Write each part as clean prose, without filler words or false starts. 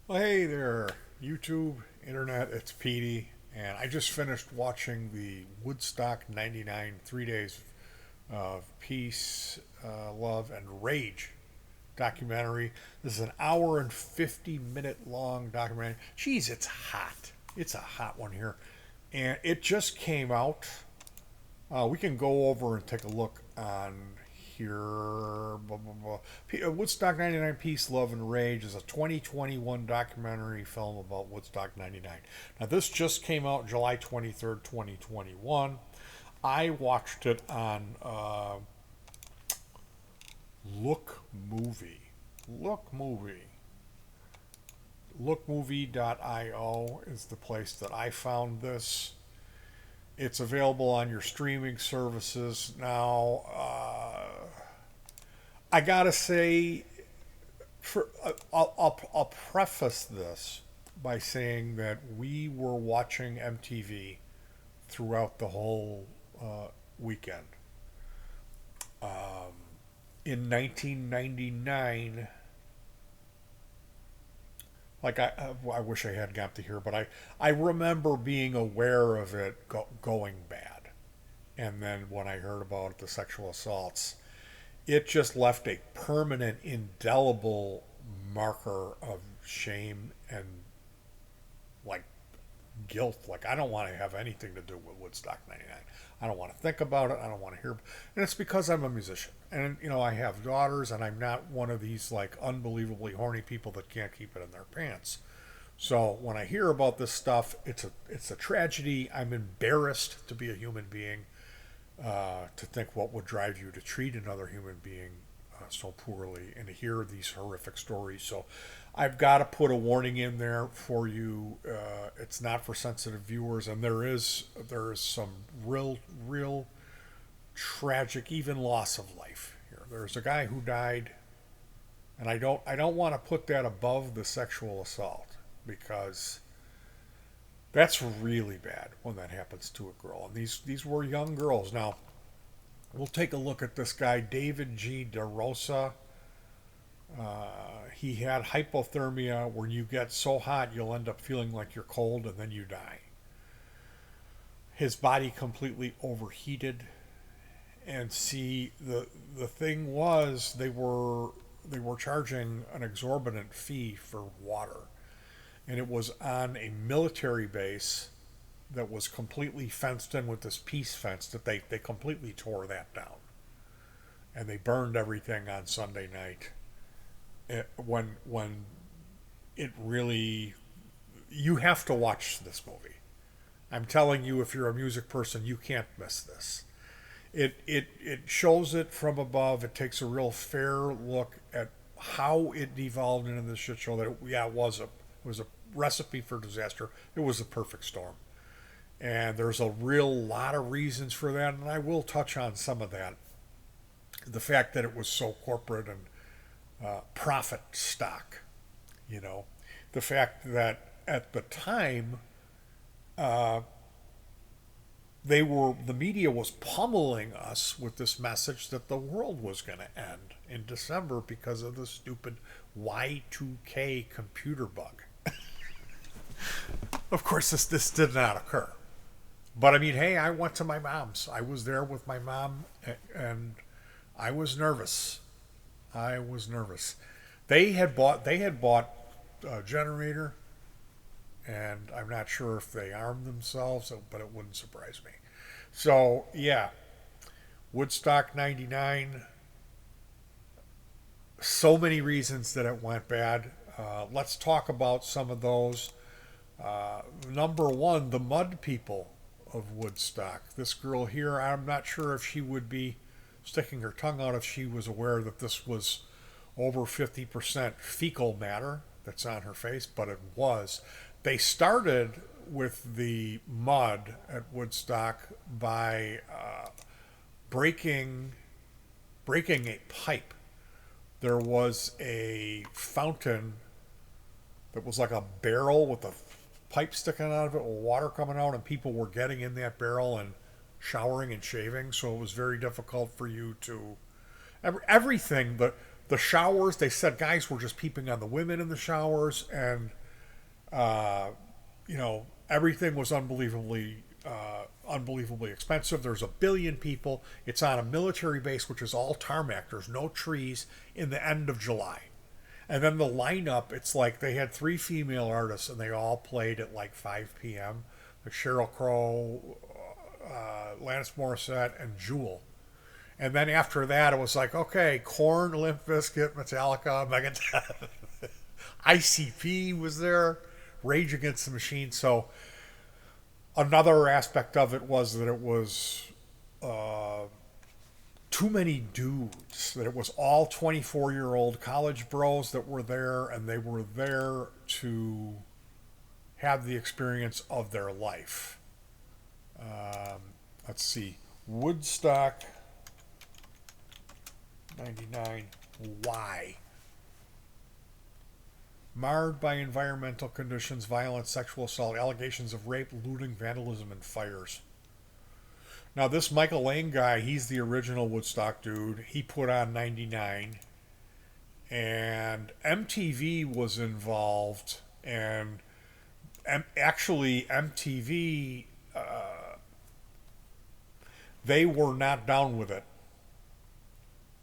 Well, hey there, YouTube, Internet, it's Petey, and I just finished watching the Woodstock 99 3 days of peace, love, and rage documentary. This is an hour and 50-minute long documentary. Geez, it's hot. It's a hot one here. And it just came out. We can go over and take a look on here. Blah, blah, blah. Woodstock 99 Peace, Love, and Rage is a 2021 documentary film about Woodstock 99. Now, this just came out July 23rd, 2021. I watched it on Look Movie. Look Movie. Lookmovie.io is the place that I found this. It's available on your streaming services now. I gotta say, I'll preface this by saying that we were watching MTV throughout the whole weekend. In 1999, I wish I had got to here, but I remember being aware of it going bad. And then when I heard about the sexual assaults, it just left a permanent, indelible marker of shame and like guilt. Like, I don't want to have anything to do with Woodstock 99. I don't want to think about it. I don't want to hear. And it's because I'm a musician. And, I have daughters, and I'm not one of these, like, unbelievably horny people that can't keep it in their pants. So when I hear about this stuff, it's a tragedy. I'm embarrassed to be a human being, to think what would drive you to treat another human being so poorly, and to hear these horrific stories. So I've got to put a warning in there for you. It's not for sensitive viewers, and there is some real tragic, even loss of life here. There's a guy who died, and I don't want to put that above the sexual assault, because that's really bad when that happens to a girl. And these were young girls. Now, we'll take a look at this guy, David G. DeRosa. He had hypothermia, where you get so hot you'll end up feeling like you're cold and then you die. His body completely overheated. And see, the thing was, they were charging an exorbitant fee for water, and it was on a military base that was completely fenced in with this peace fence that they completely tore that down, and they burned everything on Sunday night. When it really, you have to watch this movie. I'm telling you, if you're a music person, you can't miss this. It shows it from above. It takes a real fair look at how it devolved into this shit show. That it was a recipe for disaster. It was a perfect storm, and there's a real lot of reasons for that, and I will touch on some of that. The fact that it was so corporate and profit stock, you know, the fact that at the time, uh, the media was pummeling us with this message that the world was going to end in December because of the stupid Y2K computer bug. Of course, this did not occur. But I mean, hey, I went to my mom's. I was there with my mom, and I was nervous. I was nervous. They had bought a generator, and I'm not sure if they armed themselves, but it wouldn't surprise me. So yeah, Woodstock '99. So many reasons that it went bad. Let's talk about some of those. Number one, the mud people of Woodstock. This girl here, I'm not sure if she would be sticking her tongue out if she was aware that this was over 50% fecal matter that's on her face, but it was. They started with the mud at Woodstock by breaking breaking a pipe. There was a fountain that was like a barrel with a pipe sticking out of it with water coming out, and people were getting in that barrel and showering and shaving. So it was very difficult for you to everything. The showers, they said guys were just peeping on the women in the showers, and uh, everything was unbelievably expensive. There's a billion people. It's on a military base, which is all tarmac. There's no trees in the end of July. And then the lineup, it's like they had three female artists and they all played at like 5 p.m. Like Sheryl Crow, Alanis Morissette, and Jewel. And then after that, it was like, okay, Korn, Limp Bizkit, Metallica, Megadeth, ICP was there, Rage Against the Machine. So another aspect of it was that it was uh, too many dudes, that it was all 24-year-old college bros that were there, and they were there to have the experience of their life. Um, let's see. Woodstock 99. Why? Marred by environmental conditions, violence, sexual assault, allegations of rape, looting, vandalism, and fires. Now, this Michael Lang guy, he's the original Woodstock dude. He put on 99. And MTV was involved. And actually, MTV, they were not down with it.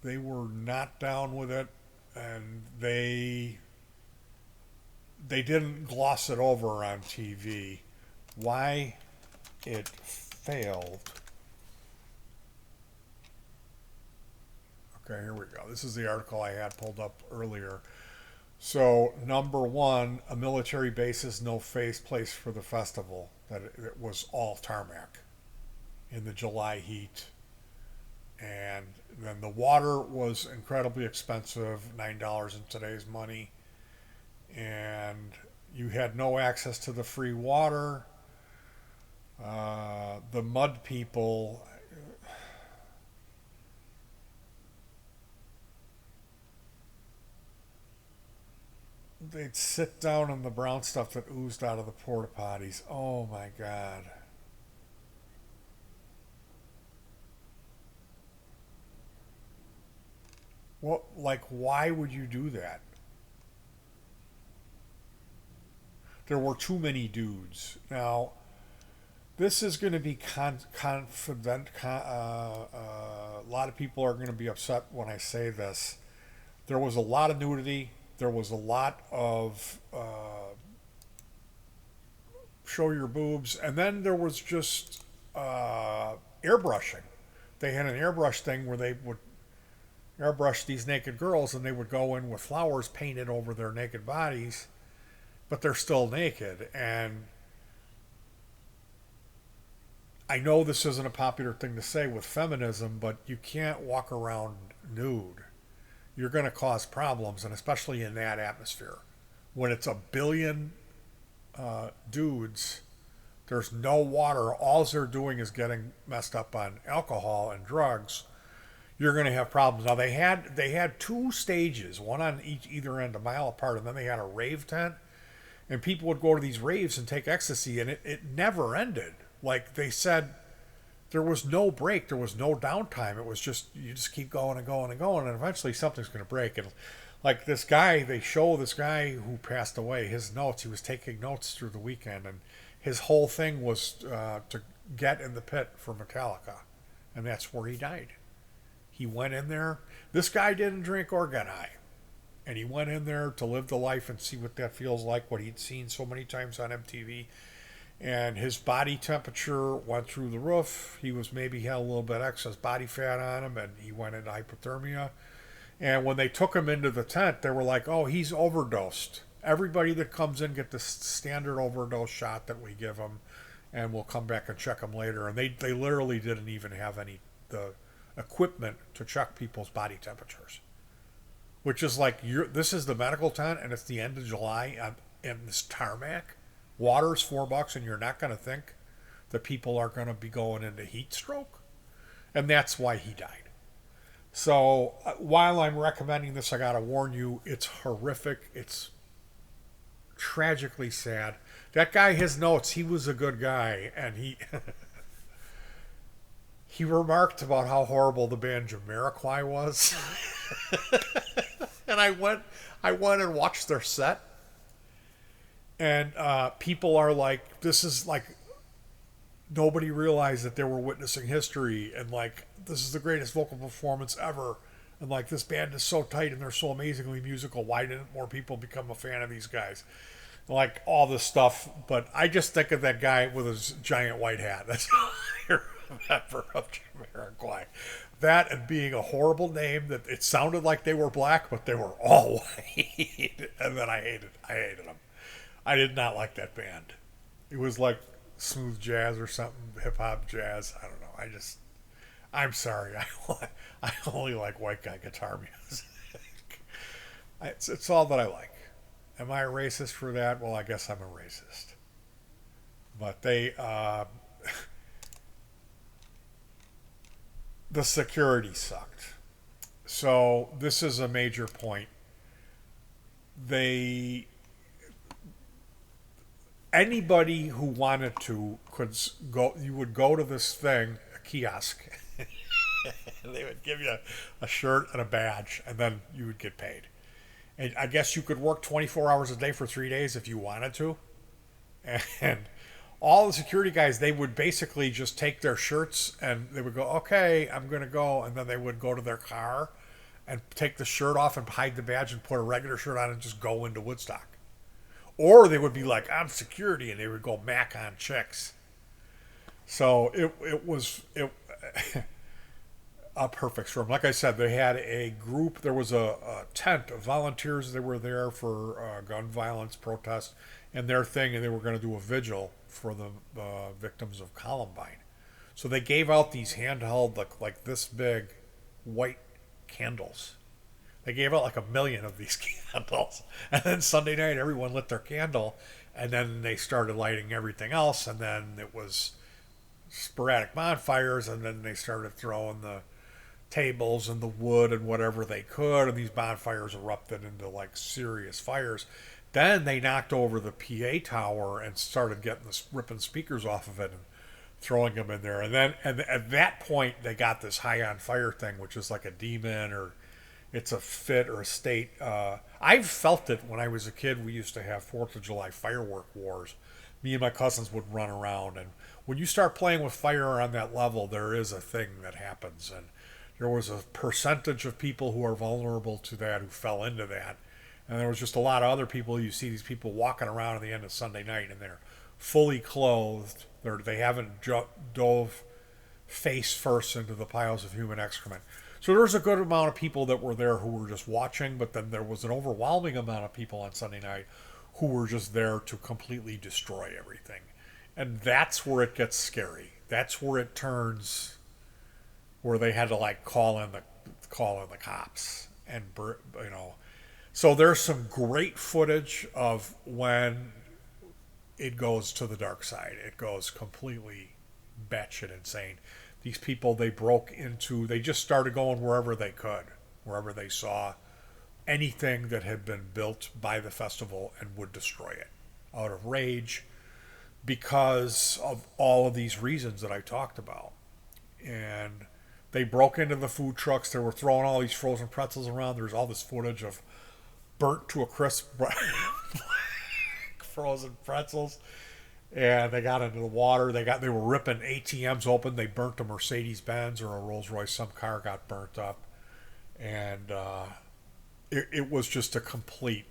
They were not down with it. And they didn't gloss it over on TV. Why it failed. Okay, here we go. This is the article I had pulled up earlier. So, number one, a military basis, no face place for the festival. That it was all tarmac in the July heat. And then the water was incredibly expensive, $9 in today's money. And you had no access to the free water. The mud people, they'd sit down on the brown stuff that oozed out of the porta potties. Oh my God. What, like, why would you do that? There were too many dudes. Now, this is going to be confident. A lot of people are going to be upset when I say this. There was a lot of nudity. There was a lot of show your boobs. And then there was just airbrushing. They had an airbrush thing where they would airbrush these naked girls and they would go in with flowers painted over their naked bodies, but they're still naked. And I know this isn't a popular thing to say with feminism, but you can't walk around nude. You're going to cause problems, and especially in that atmosphere. When it's a billion dudes, there's no water, all they're doing is getting messed up on alcohol and drugs. You're going to have problems. Now they had two stages, one on either end, a mile apart, and then they had a rave tent, and people would go to these raves and take ecstasy, and it never ended. Like they said, there was no break, there was no downtime. It was just you just keep going and going and going, and eventually something's going to break. And like this guy, they show this guy who passed away, his notes. He was taking notes through the weekend, and his whole thing was to get in the pit for Metallica, and that's where he died. He went in there. This guy didn't drink or get high. And he went in there to live the life and see what that feels like, what he'd seen so many times on MTV. And his body temperature went through the roof. He was maybe had a little bit excess body fat on him, and he went into hypothermia. And when they took him into the tent, they were like, oh, he's overdosed. Everybody that comes in get the standard overdose shot that we give them, and we'll come back and check them later. And they literally didn't even have any the equipment to check people's body temperatures, which is like this is the medical tent and it's the end of July and this tarmac. Water's $4 and you're not going to think that people are going to be going into heat stroke, and that's why he died. So while I'm recommending this, I got to warn you, it's horrific. It's tragically sad. That guy, his notes, he was a good guy, and he he remarked about how horrible the band Jamiroquai was. And I went and watched their set, and people are like, "This is like nobody realized that they were witnessing history, and like this is the greatest vocal performance ever." And like this band is so tight and they're so amazingly musical. Why didn't more people become a fan of these guys? Like all this stuff, but I just think of that guy with his giant white hat. That's all I remember of Jamiroquai. That and being a horrible name that it sounded like they were black, but they were all white. And then I hated them. I did not like that band. It was like smooth jazz or something, hip hop jazz. I don't know. I'm sorry. I only like white guy guitar music. It's all that I like. Am I a racist for that? Well, I guess I'm a racist. But the security sucked. So this is a major point. They Anybody who wanted to could go. You would go to this thing, a kiosk. And they would give you a shirt and a badge, and then you would get paid. And I guess you could work 24 hours a day for 3 days if you wanted to. And all the security guys, they would basically just take their shirts and they would go, okay, I'm going to go. And then they would go to their car and take the shirt off and hide the badge and put a regular shirt on and just go into Woodstock. Or they would be like, I'm security, and they would go mac on chicks. So it was a perfect storm. Like I said, they had a group. There was a tent of volunteers that were there for gun violence protest and their thing, and they were going to do a vigil for the victims of Columbine. So they gave out these handheld, like this big, white candles. They gave out like 1 million of these candles, and then Sunday night everyone lit their candle, and then they started lighting everything else, and then it was sporadic bonfires, and then they started throwing the tables and the wood and whatever they could, and these bonfires erupted into like serious fires. Then they knocked over the PA tower and started getting ripping speakers off of it and throwing them in there. And at that point they got this high on fire thing, which is like a demon or it's a fit or a state. I've felt it when I was a kid. We used to have 4th of July firework wars. Me and my cousins would run around, and when you start playing with fire on that level, there is a thing that happens, and there was a percentage of people who are vulnerable to that who fell into that. And there was just a lot of other people. You see these people walking around at the end of Sunday night, and they're fully clothed. They haven't dove face first into the piles of human excrement. So there was a good amount of people that were there who were just watching, but then there was an overwhelming amount of people on Sunday night who were just there to completely destroy everything. And that's where it gets scary. That's where it turns, where they had to like call in the cops, and you know. So there's some great footage of when it goes to the dark side. It goes completely batshit insane. These people, they just started going wherever they could, wherever they saw anything that had been built by the festival and would destroy it out of rage because of all of these reasons that I talked about. And they broke into the food trucks. They were throwing all these frozen pretzels around. There's all this footage of burnt to a crisp frozen pretzels. And they got into the water. They were ripping ATMs open. They burnt a Mercedes Benz or a Rolls Royce. Some car got burnt up, and it was just a complete,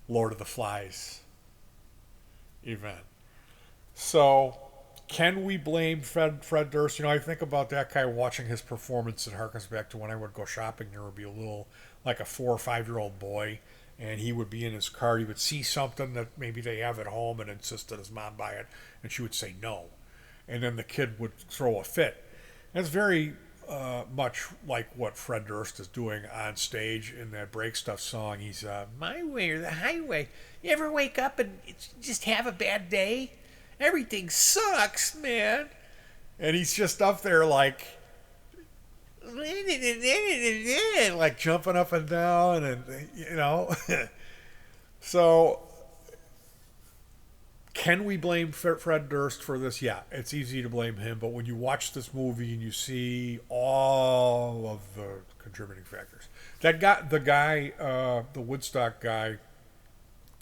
Lord of the Flies event. So, can we blame Fred Durst? I think about that guy watching his performance. It harkens back to when I would go shopping. There would be a little, like a 4 or 5 year old boy, and he would be in his car. He would see something that maybe they have at home and insist that his mom buy it, and she would say no. And then the kid would throw a fit. That's very much like what Fred Durst is doing on stage in that Break Stuff song. He's my way or the highway. You ever wake up and just have a bad day? Everything sucks, man. And he's just up there like jumping up and down, and So, can we blame Fred Durst for this? Yeah, it's easy to blame him, but when you watch this movie and you see all of the contributing factors. That guy, the Woodstock guy,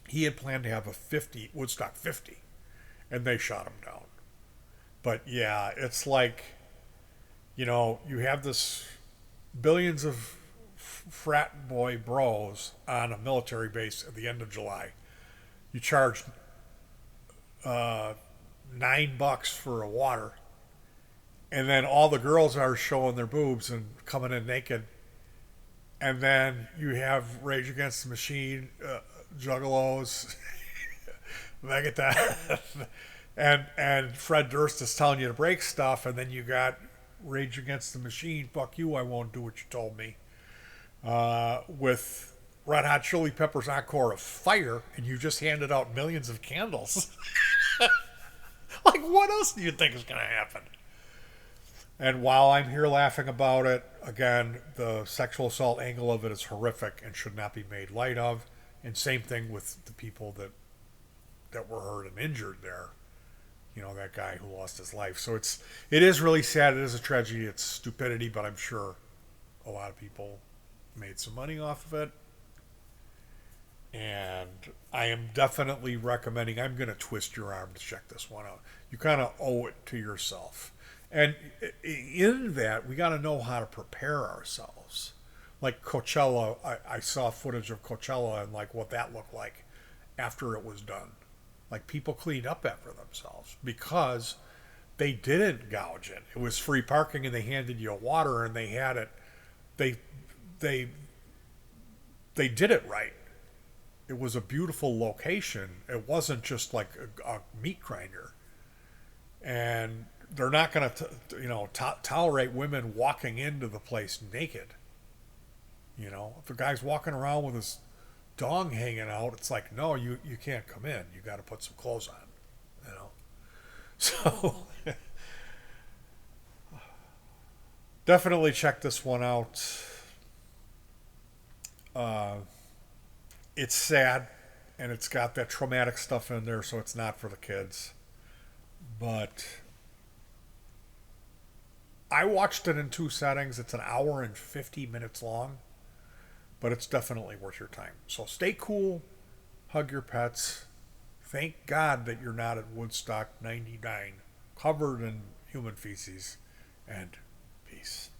he had planned to have a 50 Woodstock 50, and they shot him down. But yeah, it's like, you have this billions of frat boy bros on a military base at the end of July. You charge $9 for a water, and then all the girls are showing their boobs and coming in naked, and then you have Rage Against the Machine, Juggalos, Megadeth, and Fred Durst is telling you to break stuff, and then you got Rage Against the Machine, fuck you, I won't do what you told me, with Red Hot Chili Peppers encore of Fire, and you just handed out millions of candles. Like, what else do you think is going to happen? And while I'm here laughing about it, again, the sexual assault angle of it is horrific and should not be made light of. And same thing with the people that were hurt and injured there. That guy who lost his life. So it is really sad. It is a tragedy. It's stupidity, but I'm sure a lot of people made some money off of it. And I am definitely recommending, I'm going to twist your arm to check this one out. You kind of owe it to yourself. And in that, we got to know how to prepare ourselves. Like Coachella, I saw footage of Coachella and like what that looked like after it was done. Like people cleaned up after themselves because they didn't gouge it. It was free parking and they handed you water and they had it. They did it right. It was a beautiful location. It wasn't just like a meat grinder. And they're not going to, tolerate women walking into the place naked. If a guy's walking around with his dong hanging out, it's like, no, you can't come in. You got to put some clothes on, So, definitely check this one out. It's sad, and it's got that traumatic stuff in there, so it's not for the kids. But I watched it in two settings. It's an hour and 50 minutes long, but it's definitely worth your time. So stay cool, hug your pets. Thank God that you're not at Woodstock 99, covered in human feces, and peace.